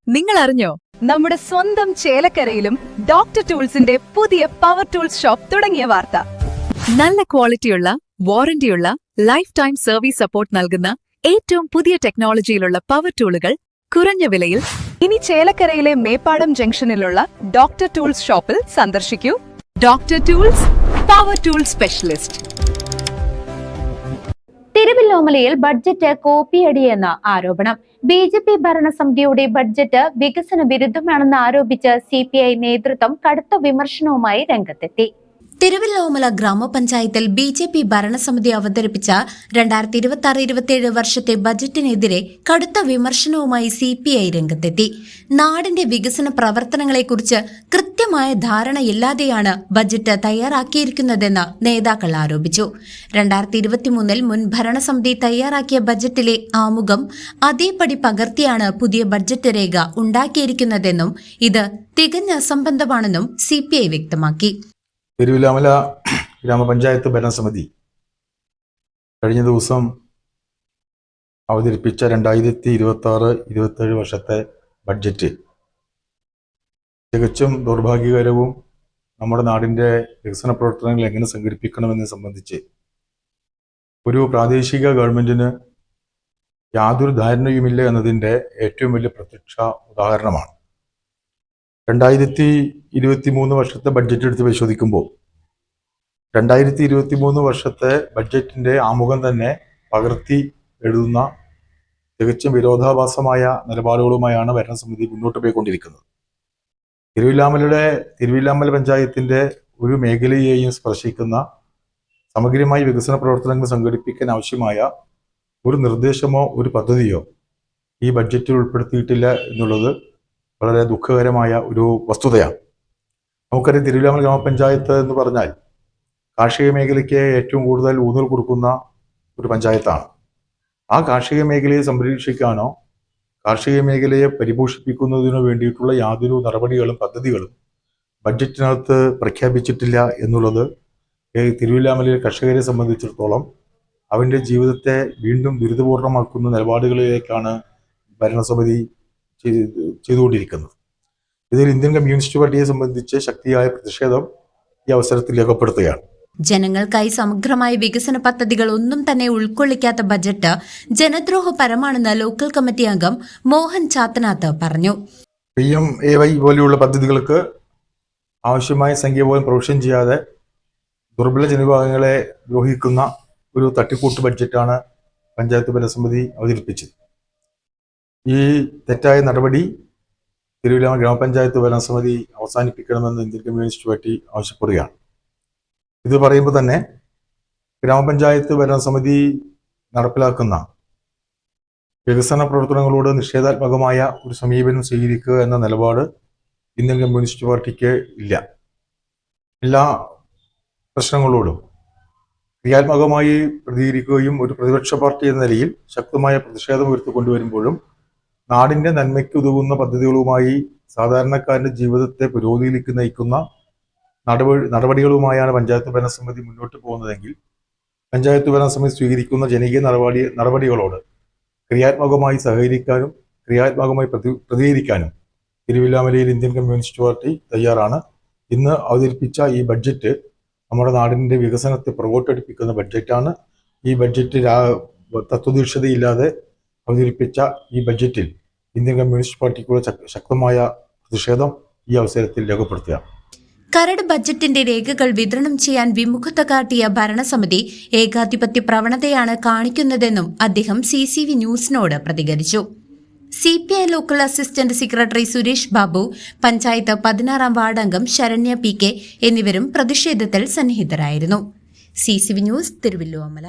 നിങ്ങൾ അറിഞ്ഞോ, നമ്മുടെ സ്വന്തം ചേലക്കരയിലും ഡോക്ടർ ടൂൾസിന്റെ പുതിയ പവർ ടൂൾസ് ഷോപ്പ് തുടങ്ങിയ വാർത്ത. നല്ല ക്വാളിറ്റിയുള്ള, വാറന്റിയുള്ള, ലൈഫ് ടൈം സർവീസ് സപ്പോർട്ട് നൽകുന്ന ഏറ്റവും പുതിയ ടെക്നോളജിയിലുള്ള പവർ ടൂളുകൾ കുറഞ്ഞ വിലയിൽ ഇനി ചേലക്കരയിലെ മേപ്പാടം ജംഗ്ഷനിലുള്ള ഡോക്ടർ ടൂൾസ് ഷോപ്പിൽ സന്ദർശിക്കൂ. Doctor tools, power tool specialist. തിരുവല്ലോമലയിൽ ബഡ്ജറ്റ് കോപ്പിയടിയെന്ന ആരോപണം. ബി.ജെ.പി. ഭരണസമിതിയുടെ ബഡ്ജറ്റ് വികസന വിരുദ്ധമാണെന്ന് ആരോപിച്ച് CPI നേതൃത്വം കടുത്ത വിമർശനവുമായി രംഗത്തെത്തി. തിരുവല്ലോമല ഗ്രാമപഞ്ചായത്തിൽ BJP ഭരണസമിതി അവതരിപ്പിച്ച 2026-27 വർഷത്തെ ബജറ്റിനെതിരെ കടുത്ത വിമർശനവുമായി CPI രംഗത്തെത്തി. നാടിന്റെ വികസന പ്രവർത്തനങ്ങളെക്കുറിച്ച് കൃത്യമായ ധാരണയില്ലാതെയാണ് ബജറ്റ് തയ്യാറാക്കിയിരിക്കുന്നതെന്ന് നേതാക്കൾ ആരോപിച്ചു. 2023 മുൻ ഭരണസമിതി തയ്യാറാക്കിയ ബജറ്റിലെ ആമുഖം അതേപടി പകർത്തിയാണ് പുതിയ ബജറ്റ് രേഖ ഉണ്ടാക്കിയിരിക്കുന്നതെന്നും ഇത് തികഞ്ഞ അസംബന്ധമാണെന്നും CPI വ്യക്തമാക്കി. തിരുവില്ലാമല ഗ്രാമപഞ്ചായത്ത് ഭരണസമിതി കഴിഞ്ഞ ദിവസം അവതരിപ്പിച്ച 2026-27 വർഷത്തെ ബഡ്ജറ്റ് തികച്ചും ദൗർഭാഗ്യകരവും നമ്മുടെ നാടിൻ്റെ വികസന പ്രവർത്തനങ്ങൾ എങ്ങനെ സംഘടിപ്പിക്കണമെന്ന് സംബന്ധിച്ച് ഒരു പ്രാദേശിക ഗവൺമെൻറ്റിന് യാതൊരു ധാരണയുമില്ല എന്നതിൻ്റെ ഏറ്റവും വലിയ പ്രത്യക്ഷ ഉദാഹരണമാണ്. 2023 വർഷത്തെ ബഡ്ജറ്റ് എടുത്ത് പരിശോധിക്കുമ്പോൾ 2023 വർഷത്തെ ബഡ്ജറ്റിൻ്റെ ആമുഖം തന്നെ പകർത്തി എഴുതുന്ന തികച്ചും വിരോധാഭാസമായ നിലപാടുകളുമായാണ് ഭരണസമിതി മുന്നോട്ട് പോയിക്കൊണ്ടിരിക്കുന്നത്. തിരുവില്ലാമല പഞ്ചായത്തിൻ്റെ ഒരു മേഖലയെയും സ്പർശിക്കുന്ന സമഗ്രമായി വികസന പ്രവർത്തനങ്ങൾ സംഘടിപ്പിക്കാൻ ആവശ്യമായ ഒരു നിർദ്ദേശമോ ഒരു പദ്ധതിയോ ഈ ബഡ്ജറ്റിൽ ഉൾപ്പെടുത്തിയിട്ടില്ല എന്നുള്ളത് വളരെ ദുഃഖകരമായ ഒരു വസ്തുതയാണ്. നമുക്കറിയാം, തിരുവില്ലാമല ഗ്രാമപഞ്ചായത്ത് എന്ന് പറഞ്ഞാൽ കാർഷിക മേഖലയ്ക്ക് ഏറ്റവും കൂടുതൽ ഊന്നൽ കൊടുക്കുന്ന ഒരു പഞ്ചായത്താണ്. ആ കാർഷിക മേഖലയെ സംരക്ഷിക്കാനോ കാർഷിക മേഖലയെ പരിപോഷിപ്പിക്കുന്നതിനോ വേണ്ടിയിട്ടുള്ള യാതൊരു നടപടികളും പദ്ധതികളും ബഡ്ജറ്റിനകത്ത് പ്രഖ്യാപിച്ചിട്ടില്ല എന്നുള്ളത് തിരുവില്ലാമലയിലെ കർഷകരെ സംബന്ധിച്ചിടത്തോളം അവൻ്റെ ജീവിതത്തെ വീണ്ടും ദുരിതപൂർണമാക്കുന്ന നിലപാടുകളിലേക്കാണ് ഭരണസമിതി ചെയ്തുകൊണ്ടിരിക്കുന്നത്. ഇതിൽ ഇന്ത്യൻ കമ്മ്യൂണിസ്റ്റ് പാർട്ടിയെ സംബന്ധിച്ച് ശക്തിയായ പ്രതിഷേധം ഈ അവസരത്തിൽ രേഖപ്പെടുത്തുകയാണ്. ജനങ്ങൾക്കായി സമഗ്രമായ വികസന പദ്ധതികൾ ഒന്നും തന്നെ ഉൾക്കൊള്ളിക്കാത്ത ബജറ്റ് ജനദ്രോഹപരമാണെന്ന് ലോക്കൽ കമ്മിറ്റി അംഗം മോഹൻ ചാത്തനാത്ത് പറഞ്ഞു. PMAY പോലെയുള്ള പദ്ധതികൾക്ക് ആവശ്യമായ സംഖ്യ പോലും പ്രൊവിഷൻ ചെയ്യാതെ ദുർബല ജനവിഭാഗങ്ങളെ ദ്രോഹിക്കുന്ന ഒരു തട്ടിക്കൂട്ട് ബഡ്ജറ്റാണ് പഞ്ചായത്ത് ഭരണസമിതി അവതരിപ്പിച്ചത്. ഈ തെറ്റായ നടപടി തിരുവില്ലാമല ഗ്രാമപഞ്ചായത്ത് ഭരണസമിതി അവസാനിപ്പിക്കണമെന്ന് ഇന്ത്യൻ കമ്മ്യൂണിസ്റ്റ് പാർട്ടി ആവശ്യപ്പെടുകയാണ്. ഇത് പറയുമ്പോൾ തന്നെ ഗ്രാമപഞ്ചായത്ത് ഭരണസമിതി നടപ്പിലാക്കുന്ന വികസന പ്രവർത്തനങ്ങളോട് നിഷേധാത്മകമായ ഒരു സമീപനം സ്വീകരിക്കുക എന്ന നിലപാട് ഇന്ത്യൻ കമ്മ്യൂണിസ്റ്റ് പാർട്ടിക്ക് ഇല്ല. എല്ലാ പ്രശ്നങ്ങളോടും ക്രിയാത്മകമായി പ്രതികരിക്കുകയും ഒരു പ്രതിപക്ഷ പാർട്ടി എന്ന നിലയിൽ ശക്തമായ പ്രതിഷേധം ഉയർത്തിക്കൊണ്ടുവരുമ്പോഴും നാടിൻ്റെ നന്മയ്ക്ക് ഉതകുന്ന പദ്ധതികളുമായി സാധാരണക്കാരൻ്റെ ജീവിതത്തെ പുരോഗതിയിലേക്ക് നയിക്കുന്ന നടപടികളുമായാണ് പഞ്ചായത്ത് ഭരണസമിതി മുന്നോട്ട് പോകുന്നതെങ്കിൽ പഞ്ചായത്ത് ഭരണസമിതി സ്വീകരിക്കുന്ന ജനകീയ നടപടികളോട് ക്രിയാത്മകമായി സഹകരിക്കാനും ക്രിയാത്മകമായി പ്രതികരിക്കാനും തിരുവില്ലാമലയിൽ ഇന്ത്യൻ കമ്മ്യൂണിസ്റ്റ് പാർട്ടി തയ്യാറാണ്. ഇന്ന് അവതരിപ്പിച്ച ഈ ബഡ്ജറ്റ് നമ്മുടെ നാടിൻ്റെ വികസനത്തെ പുറകോട്ടടിപ്പിക്കുന്ന ബഡ്ജറ്റാണ്. ഈ ബഡ്ജറ്റ് തത്വദീക്ഷതയില്ലാതെ അവതരിപ്പിച്ച ഈ ബഡ്ജറ്റിൽ ഇന്ത്യൻ കമ്മ്യൂണിസ്റ്റ് പാർട്ടിക്കുള്ള ശക്തമായ പ്രതിഷേധം ഈ അവസരത്തിൽ രേഖപ്പെടുത്തുക. കരട് ബജറ്റിന്റെ രേഖകൾ വിതരണം ചെയ്യാൻ വിമുഖത കാട്ടിയ ഭരണസമിതി ഏകാധിപത്യ പ്രവണതയാണ് കാണിക്കുന്നതെന്നും അദ്ദേഹം CCV ന്യൂസിനോട് പ്രതികരിച്ചു. CPI local assistant secretary Suresh Babu, panchayat 16-ാം ward അംഗം ശരണ്യ PK എന്നിവരും പ്രതിഷേധത്തിൽ സന്നിഹിതരായിരുന്നു. CCV news, Thiruvilwamala.